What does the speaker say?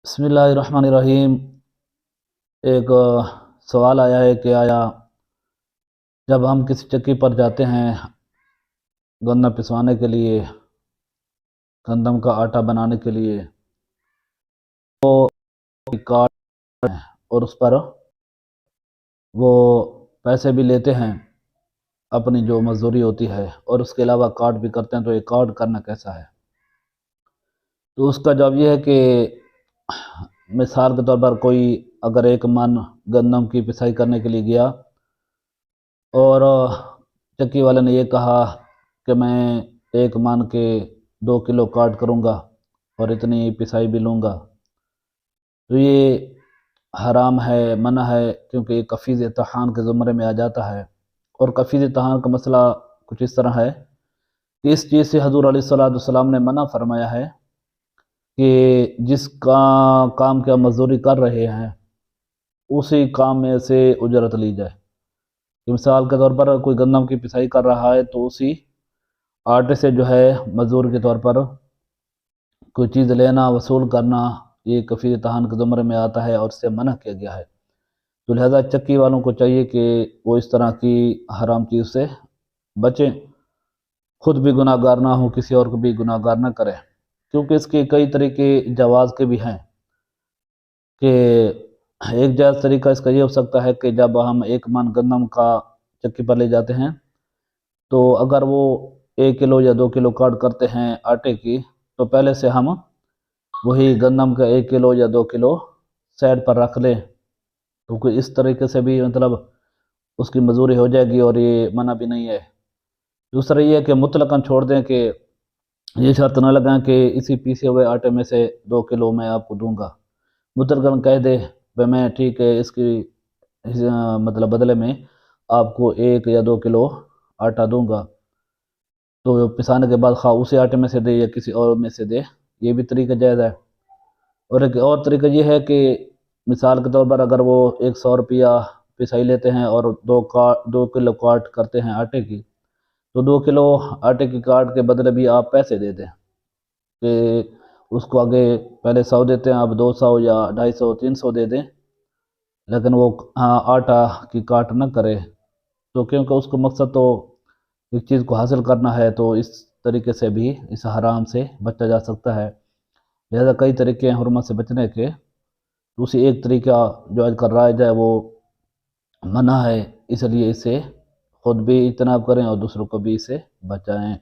بسم اللہ الرحمن الرحیم۔ ایک سوال آیا ہے کہ آیا جب ہم کسی چکی پر جاتے ہیں گندم پسوانے کے لیے، گندم کا آٹا بنانے کے لیے، تو کارڈ اور اس پر وہ پیسے بھی لیتے ہیں، اپنی جو مزدوری ہوتی ہے، اور اس کے علاوہ کارڈ بھی کرتے ہیں، تو یہ کارڈ کرنا کیسا ہے؟ تو اس کا جواب یہ ہے کہ مثال کے طور پر کوئی اگر 1 من گندم کی پسائی کرنے کے لیے گیا اور چکی والے نے یہ کہا کہ میں 1 من کے 2 کلو کاٹ کروں گا اور اتنی پسائی بھی لوں گا، تو یہ حرام ہے، منع ہے، کیونکہ یہ کفیز طحان کے زمرے میں آ جاتا ہے۔ اور کفیز طحان کا مسئلہ کچھ اس طرح ہے کہ اس چیز سے حضور علیہ السلام نے منع فرمایا ہے کہ جس کام کی مزدوری کر رہے ہیں اسی کام میں سے اجرت لی جائے۔ مثال کے طور پر کوئی گندم کی پسائی کر رہا ہے تو اسی آٹے سے جو ہے مزدور کے طور پر کوئی چیز لینا، وصول کرنا، یہ کفیل طحان کے زمرے میں آتا ہے اور اس سے منع کیا گیا ہے۔ تو لہذا چکی والوں کو چاہیے کہ وہ اس طرح کی حرام چیز سے بچیں، خود بھی گناہ گار نہ ہو، کسی اور کو بھی گناہ گار نہ کرے، کیونکہ اس کے کئی طریقے جواز کے بھی ہیں کہ ایک جائز طریقہ اس کا یہ ہو سکتا ہے کہ جب ہم 1 من گندم کا چکی پر لے جاتے ہیں تو اگر وہ 1 کلو یا 2 کلو کاٹ کرتے ہیں آٹے کی، تو پہلے سے ہم وہی گندم کا 1 کلو یا 2 کلو سائڈ پر رکھ لیں، تو کوئی اس طریقے سے بھی مطلب اس کی مزدوری ہو جائے گی اور یہ منع بھی نہیں ہے۔ دوسرا یہ ہے کہ مطلقاً چھوڑ دیں، کہ یہ شرط نہ لگائیں کہ اسی پیسے ہوئے آٹے میں سے 2 کلو میں آپ کو دوں گا، مطلقاً کہہ دے بھائی میں ٹھیک ہے اس کی مطلب بدلے میں آپ کو 1 یا 2 کلو آٹا دوں گا، تو پسانے کے بعد خواہ اسی آٹے میں سے دے یا کسی اور میں سے دے، یہ بھی طریقہ جائز ہے۔ اور ایک اور طریقہ یہ ہے کہ مثال کے طور پر اگر وہ 100 روپیہ پسائی لیتے ہیں اور 2 کلو کاٹ کرتے ہیں آٹے کی، تو 2 کلو آٹے کی کاٹ کے بدلے بھی آپ پیسے دے دیں، کہ اس کو آگے پہلے 100 دیتے ہیں، آپ 200 یا 250 300 دے دیں، لیکن وہ آٹا کی کاٹ نہ کرے، تو کیونکہ اس کو مقصد تو اس چیز کو حاصل کرنا ہے، تو اس طریقے سے بھی اس حرام سے بچا جا سکتا ہے۔ لہذا کئی طریقے ہیں حرمت سے بچنے کے، دوسری ایک طریقہ جو آج کل رائج ہے وہ منع ہے، اس لیے اس سے خود بھی اجتناب کریں اور دوسروں کو بھی اس سے بچائیں۔